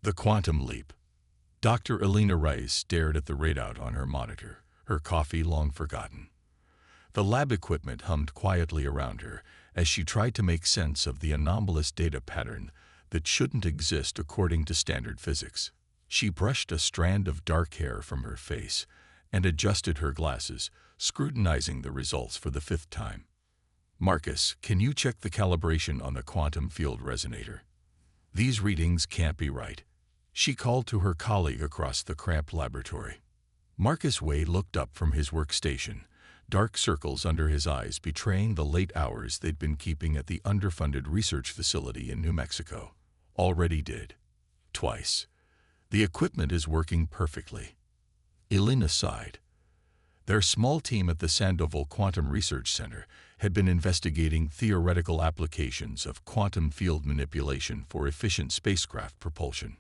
The quantum leap. Dr. Elena Rice stared at the readout on her monitor, her coffee long forgotten. The lab equipment hummed quietly around her as she tried to make sense of the anomalous data pattern that shouldn't exist according to standard physics. She brushed a strand of dark hair from her face and adjusted her glasses, scrutinizing the results for the fifth time. "Marcus, can you check the calibration on the quantum field resonator? These readings can't be right," she called to her colleague across the cramped laboratory. Marcus Way looked up from his workstation, dark circles under his eyes betraying the late hours they'd been keeping at the underfunded research facility in New Mexico. "Already did. Twice. The equipment is working perfectly." Elena sighed. Their small team at the Sandoval Quantum Research Center had been investigating theoretical applications of quantum field manipulation for efficient spacecraft propulsion.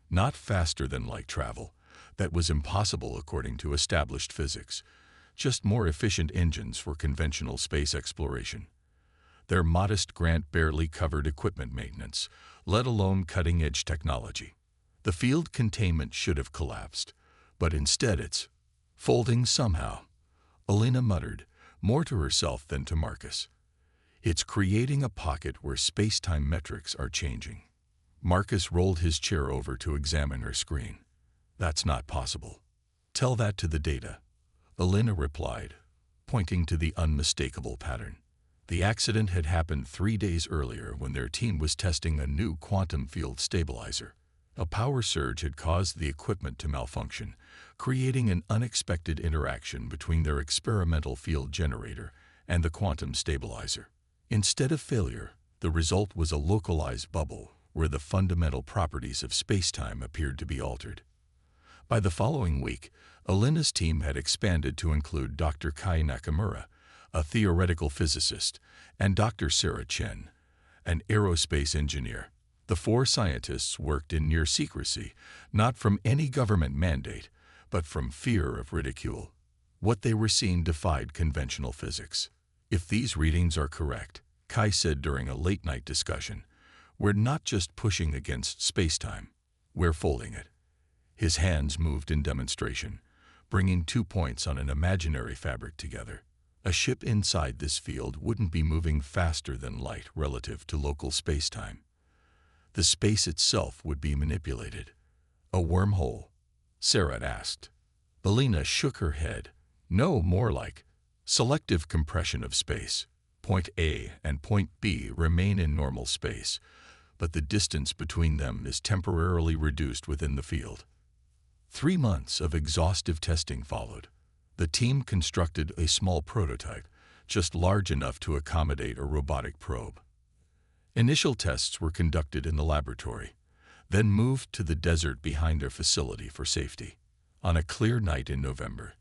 Not faster than light travel. That was impossible according to established physics. Just more efficient engines for conventional space exploration. Their modest grant barely covered equipment maintenance, let alone cutting-edge technology. The field containment should have collapsed, but instead it's folding somehow. Elena muttered, more to herself than to Marcus. It's creating a pocket where space-time metrics are changing. Marcus rolled his chair over to examine her screen. "That's not possible." "Tell that to the data," Elena replied, pointing to the unmistakable pattern. The accident had happened 3 days earlier when their team was testing a new quantum field stabilizer. A power surge had caused the equipment to malfunction, creating an unexpected interaction between their experimental field generator and the quantum stabilizer. Instead of failure, the result was a localized bubble where the fundamental properties of spacetime appeared to be altered. By the following week, Elena's team had expanded to include Dr. Kai Nakamura, a theoretical physicist, and Dr. Sarah Chen, an aerospace engineer. The 4 scientists worked in near secrecy, not from any government mandate, but from fear of ridicule. What they were seeing defied conventional physics. "If these readings are correct," Kai said during a late-night discussion, "we're not just pushing against spacetime, we're folding it." His hands moved in demonstration, bringing 2 points on an imaginary fabric together. A ship inside this field wouldn't be moving faster than light relative to local spacetime. The space itself would be manipulated. "A wormhole?" Sarah asked. Elena shook her head. "No, more like selective compression of space. Point A and point B remain in normal space, but the distance between them is temporarily reduced within the field." 3 months of exhaustive testing followed. The team constructed a small prototype, just large enough to accommodate a robotic probe. Initial tests were conducted in the laboratory, then moved to the desert behind their facility for safety. On a clear night in November,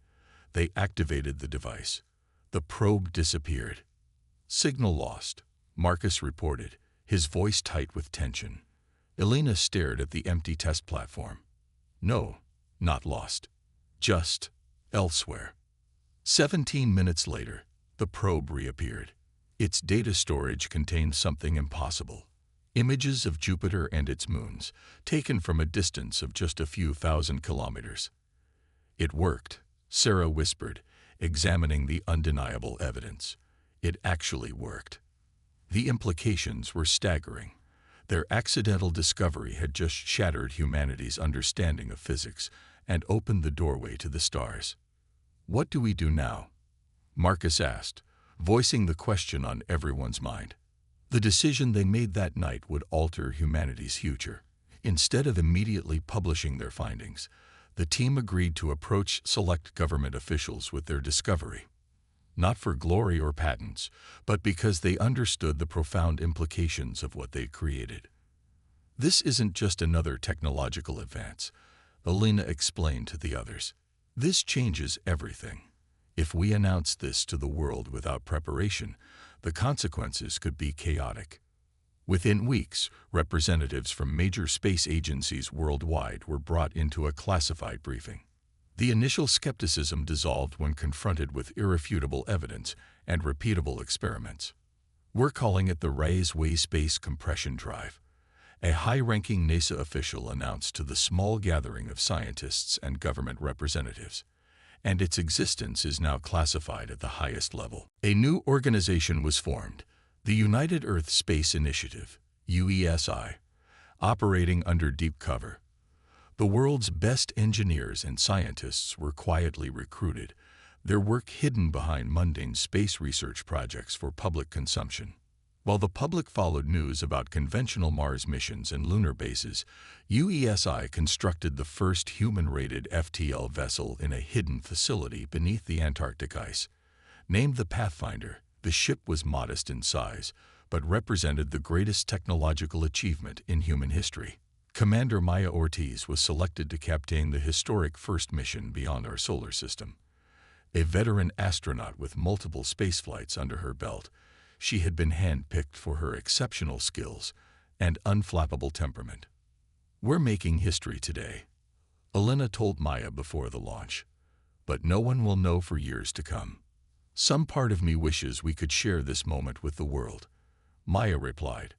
they activated the device. The probe disappeared. "Signal lost," Marcus reported, his voice tight with tension. Elena stared at the empty test platform. "No, not lost. Just elsewhere." 17 minutes later, the probe reappeared. Its data storage contained something impossible. Images of Jupiter and its moons, taken from a distance of just a few thousand kilometers. "It worked," Sarah whispered, examining the undeniable evidence. It actually worked. The implications were staggering. Their accidental discovery had just shattered humanity's understanding of physics and opened the doorway to the stars. "What do we do now?" Marcus asked, voicing the question on everyone's mind. The decision they made that night would alter humanity's future. Instead of immediately publishing their findings, the team agreed to approach select government officials with their discovery. Not for glory or patents, but because they understood the profound implications of what they created. "This isn't just another technological advance," Elena explained to the others. "This changes everything. If we announce this to the world without preparation, the consequences could be chaotic." Within weeks, representatives from major space agencies worldwide were brought into a classified briefing. The initial skepticism dissolved when confronted with irrefutable evidence and repeatable experiments. "We're calling it the Rise Way Space Compression Drive, a high-ranking NASA official announced to the small gathering of scientists and government representatives, and its existence is now classified at the highest level. A new organization was formed, the United Earth Space Initiative, UESI, operating under deep cover. The world's best engineers and scientists were quietly recruited, their work hidden behind mundane space research projects for public consumption. While the public followed news about conventional Mars missions and lunar bases, UESI constructed the first human-rated FTL vessel in a hidden facility beneath the Antarctic ice. Named the Pathfinder, the ship was modest in size, but represented the greatest technological achievement in human history. Commander Maya Ortiz was selected to captain the historic first mission beyond our solar system. A veteran astronaut with multiple spaceflights under her belt, she had been handpicked for her exceptional skills and unflappable temperament. "We're making history today," Elena told Maya before the launch, "but no one will know for years to come. Some part of me wishes we could share this moment with the world," Maya replied,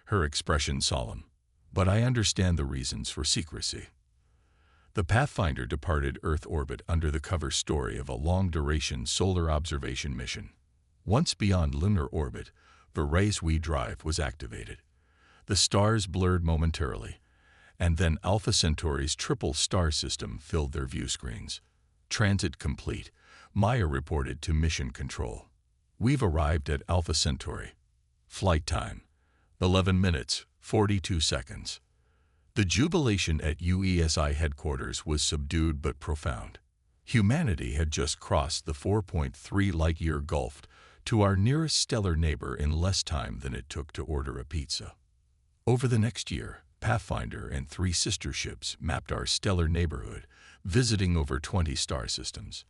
her expression solemn. "But I understand the reasons for secrecy." The Pathfinder departed Earth orbit under the cover story of a long-duration solar observation mission. Once beyond lunar orbit, the race we drive was activated. The stars blurred momentarily, and then Alpha Centauri's triple star system filled their view screens. "Transit complete," Maya reported to Mission Control. "We've arrived at Alpha Centauri. Flight time, 11 minutes, 42 seconds. The jubilation at UESI headquarters was subdued but profound. Humanity had just crossed the 4.3 light-year gulf to our nearest stellar neighbor in less time than it took to order a pizza. Over the next year, Pathfinder and 3 sister ships mapped our stellar neighborhood, visiting over 20 star systems.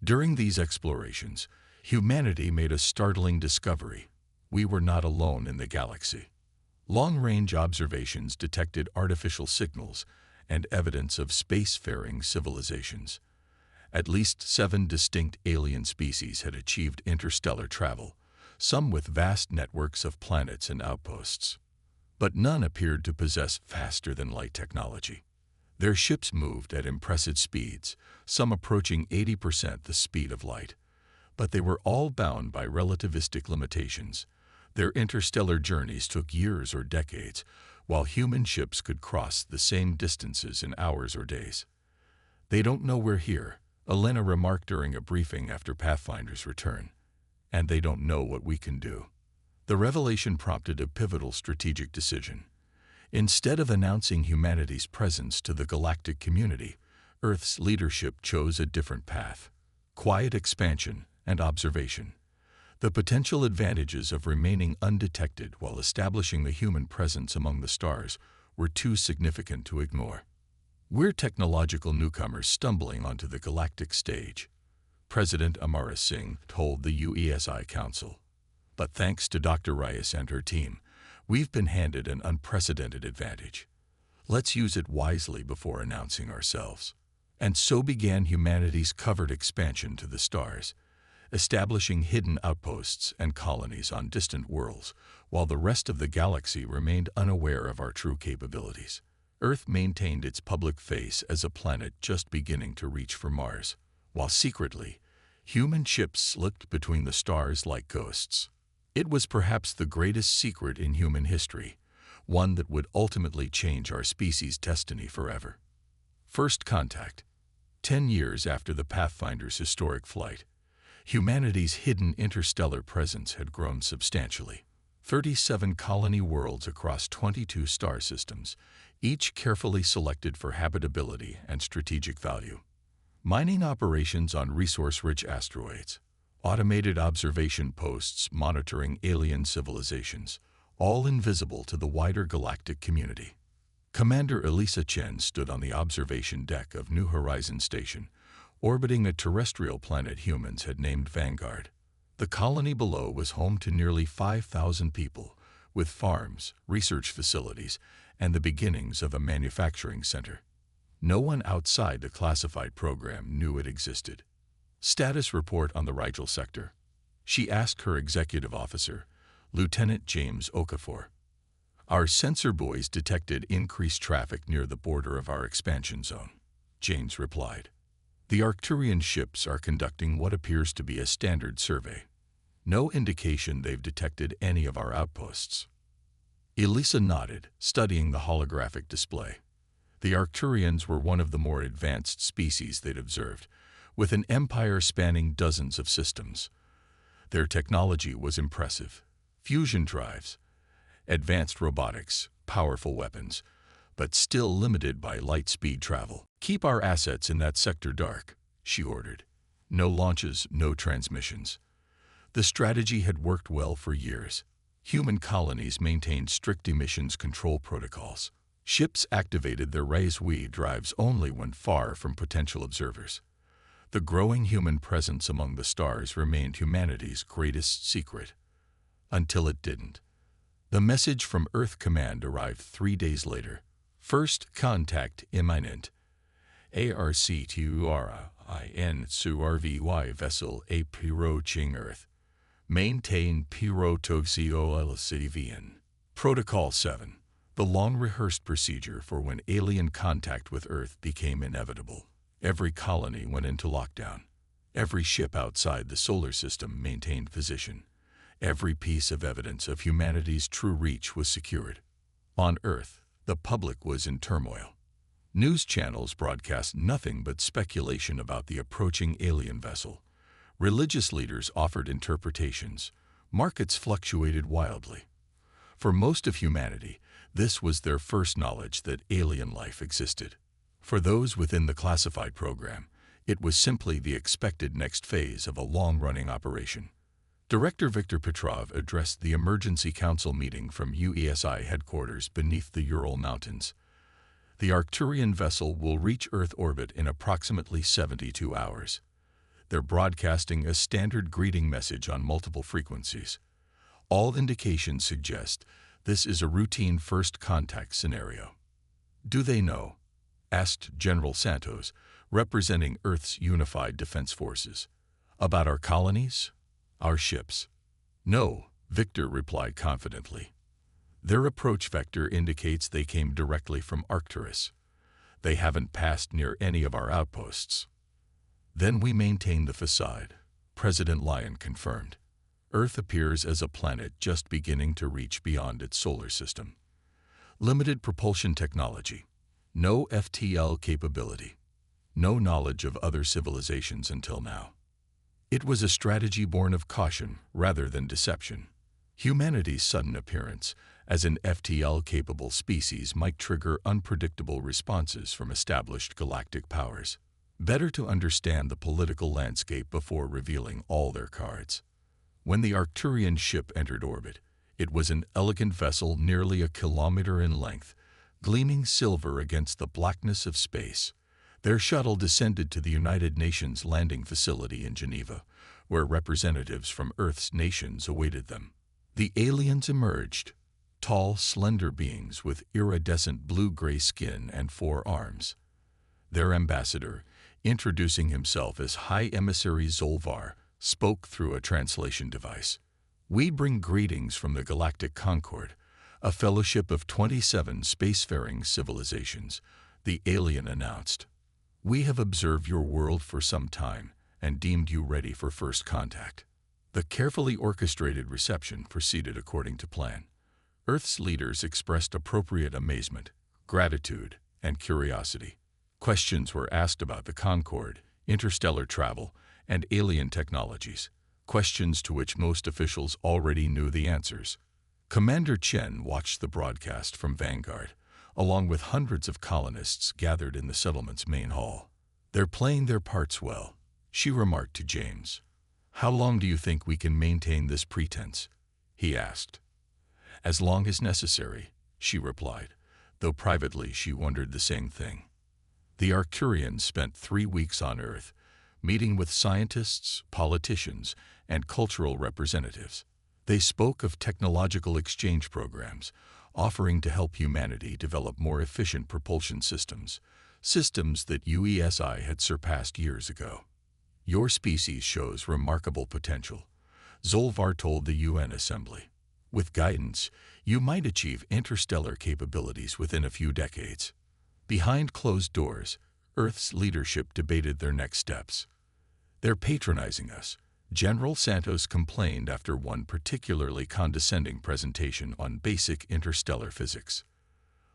During these explorations, humanity made a startling discovery. We were not alone in the galaxy. Long-range observations detected artificial signals and evidence of spacefaring civilizations. At least 7 distinct alien species had achieved interstellar travel, some with vast networks of planets and outposts. But none appeared to possess faster-than-light technology. Their ships moved at impressive speeds, some approaching 80% the speed of light. But they were all bound by relativistic limitations. Their interstellar journeys took years or decades, while human ships could cross the same distances in hours or days. "They don't know we're here," Elena remarked during a briefing after Pathfinder's return. "And they don't know what we can do." The revelation prompted a pivotal strategic decision. Instead of announcing humanity's presence to the galactic community, Earth's leadership chose a different path: quiet expansion and observation. The potential advantages of remaining undetected while establishing the human presence among the stars were too significant to ignore. "We're technological newcomers stumbling onto the galactic stage," President Amara Singh told the UESI Council. "But thanks to Dr. Reyes and her team, we've been handed an unprecedented advantage. Let's use it wisely before announcing ourselves." And so began humanity's covered expansion to the stars, establishing hidden outposts and colonies on distant worlds, while the rest of the galaxy remained unaware of our true capabilities. Earth maintained its public face as a planet just beginning to reach for Mars, while secretly, human ships slipped between the stars like ghosts. It was perhaps the greatest secret in human history, one that would ultimately change our species' destiny forever. First contact. 10 years after the Pathfinder's historic flight, humanity's hidden interstellar presence had grown substantially. 37 colony worlds across 22 star systems, each carefully selected for habitability and strategic value. Mining operations on resource-rich asteroids, automated observation posts monitoring alien civilizations, all invisible to the wider galactic community. Commander Elisa Chen stood on the observation deck of New Horizons Station, orbiting a terrestrial planet humans had named Vanguard. The colony below was home to nearly 5,000 people, with farms, research facilities, and the beginnings of a manufacturing center. No one outside the classified program knew it existed. "Status report on the Rigel sector," she asked her executive officer, Lieutenant James Okafor. Our sensor buoys detected increased traffic near the border of our expansion zone, James replied. The Arcturian ships are conducting what appears to be a standard survey. No indication they've detected any of our outposts. Elisa nodded, studying the holographic display. The Arcturians were one of the more advanced species they'd observed, with an empire spanning dozens of systems. Their technology was impressive. Fusion drives, advanced robotics, powerful weapons, but still limited by light-speed travel. Keep our assets in that sector dark, she ordered. No launches, no transmissions. The strategy had worked well for years. Human colonies maintained strict emissions control protocols. Ships activated their raise-we drives only when far from potential observers. The growing human presence among the stars remained humanity's greatest secret. Until it didn't. The message from Earth Command arrived 3 days later. First contact imminent. ARCTURIN SURVY vessel approaching Earth. Maintain Pirotogziolcivn. Protocol 7. The long-rehearsed procedure for when alien contact with Earth became inevitable. Every colony went into lockdown. Every ship outside the solar system maintained position. Every piece of evidence of humanity's true reach was secured. On Earth, the public was in turmoil. News channels broadcast nothing but speculation about the approaching alien vessel. Religious leaders offered interpretations. Markets fluctuated wildly. For most of humanity, this was their first knowledge that alien life existed. For those within the classified program, it was simply the expected next phase of a long-running operation. Director Viktor Petrov addressed the Emergency Council meeting from UESI headquarters beneath the Ural Mountains. The Arcturian vessel will reach Earth orbit in approximately 72 hours. They're broadcasting a standard greeting message on multiple frequencies. All indications suggest this is a routine first contact scenario. Do they know? Asked General Santos, representing Earth's unified defense forces. About our colonies? Our ships? No, Victor replied confidently. Their approach vector indicates they came directly from Arcturus. They haven't passed near any of our outposts. Then we maintain the facade, President Lyon confirmed. Earth appears as a planet just beginning to reach beyond its solar system. Limited propulsion technology. No FTL capability. No knowledge of other civilizations until now. It was a strategy born of caution rather than deception. Humanity's sudden appearance as an FTL-capable species might trigger unpredictable responses from established galactic powers. Better to understand the political landscape before revealing all their cards. When the Arcturian ship entered orbit, it was an elegant vessel nearly a kilometer in length, gleaming silver against the blackness of space. Their shuttle descended to the United Nations landing facility in Geneva, where representatives from Earth's nations awaited them. The aliens emerged, tall, slender beings with iridescent blue-gray skin and 4 arms. Their ambassador, introducing himself as High Emissary Zolvar, spoke through a translation device. "We bring greetings from the Galactic Concord, a fellowship of 27 spacefaring civilizations," the alien announced. "We have observed your world for some time and deemed you ready for first contact." The carefully orchestrated reception proceeded according to plan. Earth's leaders expressed appropriate amazement, gratitude, and curiosity. Questions were asked about the Concorde, interstellar travel, and alien technologies, questions to which most officials already knew the answers. Commander Chen watched the broadcast from Vanguard, along with hundreds of colonists gathered in the settlement's main hall. "They're playing their parts well," she remarked to James. "How long do you think we can maintain this pretense?" he asked. "As long as necessary," she replied, though privately she wondered the same thing. The Arcturians spent 3 weeks on Earth, meeting with scientists, politicians, and cultural representatives. They spoke of technological exchange programs, offering to help humanity develop more efficient propulsion systems, systems that UESI had surpassed years ago. "Your species shows remarkable potential," Zolvar told the UN Assembly. With guidance, you might achieve interstellar capabilities within a few decades. Behind closed doors, Earth's leadership debated their next steps. "They're patronizing us," General Santos complained after one particularly condescending presentation on basic interstellar physics.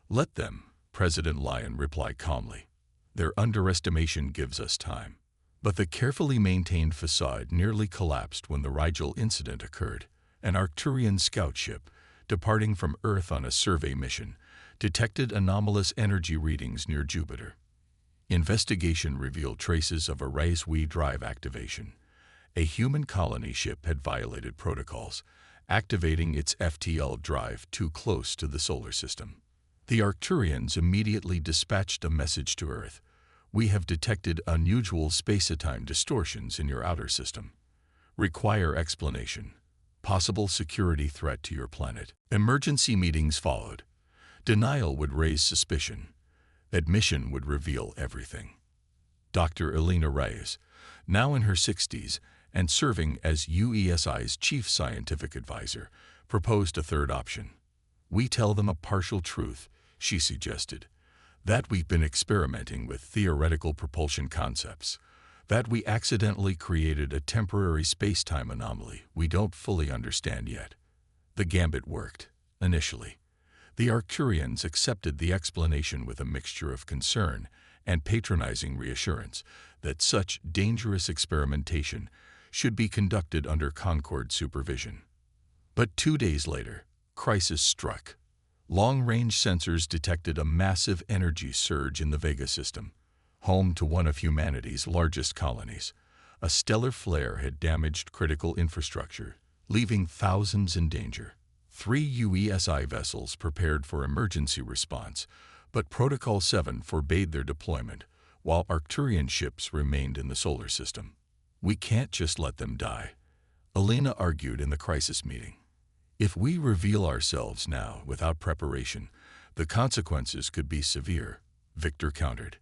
"Let them," President Lyon replied calmly. "Their underestimation gives us time." But the carefully maintained facade nearly collapsed when the Rigel incident occurred. An Arcturian scout ship, departing from Earth on a survey mission, detected anomalous energy readings near Jupiter. Investigation revealed traces of HFY drive activation. A human colony ship had violated protocols, activating its FTL drive too close to the solar system. The Arcturians immediately dispatched a message to Earth. "We have detected unusual space-time distortions in your outer system. Require explanation. Possible security threat to your planet." Emergency meetings followed. Denial would raise suspicion. Admission would reveal everything. Dr. Elena Reyes, now in her 60s and serving as UESI's chief scientific advisor, proposed a third option. "We tell them a partial truth," she suggested. "That we've been experimenting with theoretical propulsion concepts. That we accidentally created a temporary space-time anomaly we don't fully understand yet." The gambit worked, initially. The Arcturians accepted the explanation with a mixture of concern and patronizing reassurance that such dangerous experimentation should be conducted under Concord supervision. But 2 days later, crisis struck. Long-range sensors detected a massive energy surge in the Vega system, home to one of humanity's largest colonies. A stellar flare had damaged critical infrastructure, leaving thousands in danger. 3 UESI vessels prepared for emergency response, but Protocol 7 forbade their deployment, while Arcturian ships remained in the solar system. "We can't just let them die," Elena argued in the crisis meeting. "If we reveal ourselves now without preparation, the consequences could be severe," Victor countered.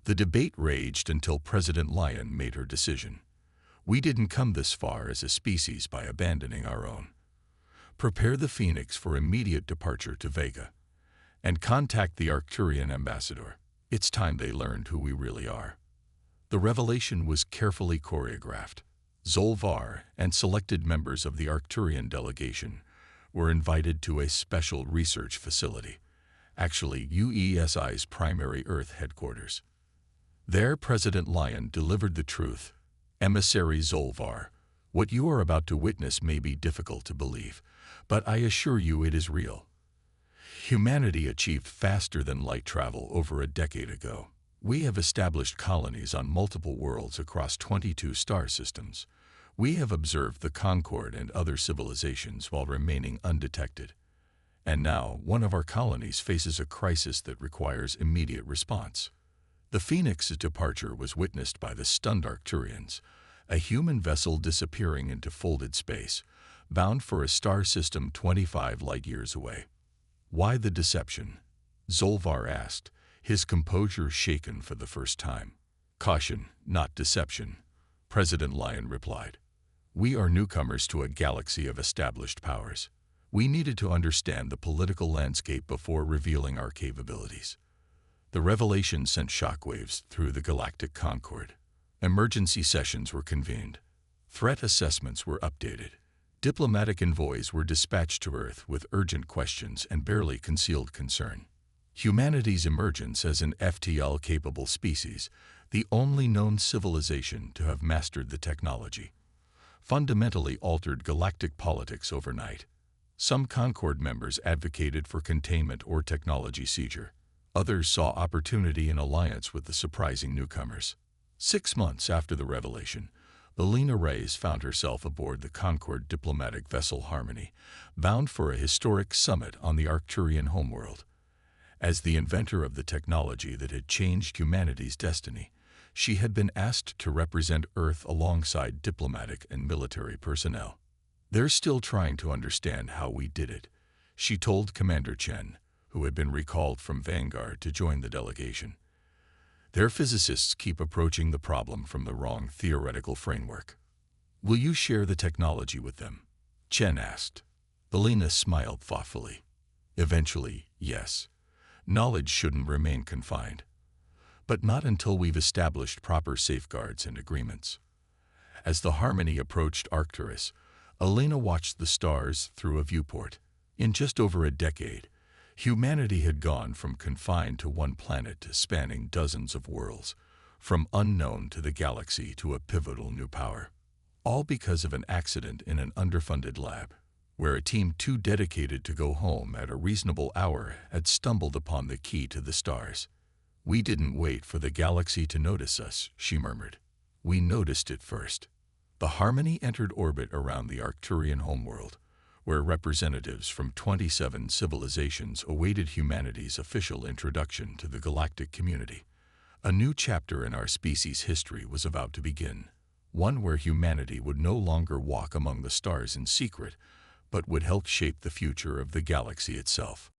The debate raged until President Lyon made her decision. "We didn't come this far as a species by abandoning our own. Prepare the Phoenix for immediate departure to Vega, and contact the Arcturian ambassador. It's time they learned who we really are." The revelation was carefully choreographed. Zolvar and selected members of the Arcturian delegation were invited to a special research facility, actually UESI's primary Earth headquarters. There, President Lyon delivered the truth. "Emissary Zolvar, what you are about to witness may be difficult to believe, but I assure you it is real. Humanity achieved faster-than-light travel over a decade ago. We have established colonies on multiple worlds across 22 star systems. We have observed the Concord and other civilizations while remaining undetected. And now, one of our colonies faces a crisis that requires immediate response." The Phoenix's departure was witnessed by the stunned Arcturians, a human vessel disappearing into folded space, bound for a star system 25 light-years away. "Why the deception?" Zolvar asked, his composure shaken for the first time. "Caution, not deception," President Lyon replied. "We are newcomers to a galaxy of established powers. We needed to understand the political landscape before revealing our capabilities." The revelation sent shockwaves through the Galactic Concord. Emergency sessions were convened. Threat assessments were updated. Diplomatic envoys were dispatched to Earth with urgent questions and barely concealed concern. Humanity's emergence as an FTL-capable species, the only known civilization to have mastered the technology, fundamentally altered galactic politics overnight. Some Concord members advocated for containment or technology seizure. Others saw opportunity in alliance with the surprising newcomers. 6 months after the revelation, Elena Reyes found herself aboard the Concord diplomatic vessel Harmony, bound for a historic summit on the Arcturian homeworld. As the inventor of the technology that had changed humanity's destiny, she had been asked to represent Earth alongside diplomatic and military personnel. "They're still trying to understand how we did it," she told Commander Chen, who had been recalled from Vanguard to join the delegation. "Their physicists keep approaching the problem from the wrong theoretical framework." "Will you share the technology with them?" Chen asked. Elena smiled thoughtfully. Eventually, yes. Knowledge shouldn't remain confined. But not until we've established proper safeguards and agreements. As the Harmony approached Arcturus, Elena watched the stars through a viewport. In just over a decade, humanity had gone from confined to one planet to spanning dozens of worlds, from unknown to the galaxy to a pivotal new power. All because of an accident in an underfunded lab, where a team too dedicated to go home at a reasonable hour had stumbled upon the key to the stars. "We didn't wait for the galaxy to notice us," she murmured. "We noticed it first." The Harmony entered orbit around the Arcturian homeworld, where representatives from 27 civilizations awaited humanity's official introduction to the galactic community. A new chapter in our species' history was about to begin, one where humanity would no longer walk among the stars in secret, but would help shape the future of the galaxy itself.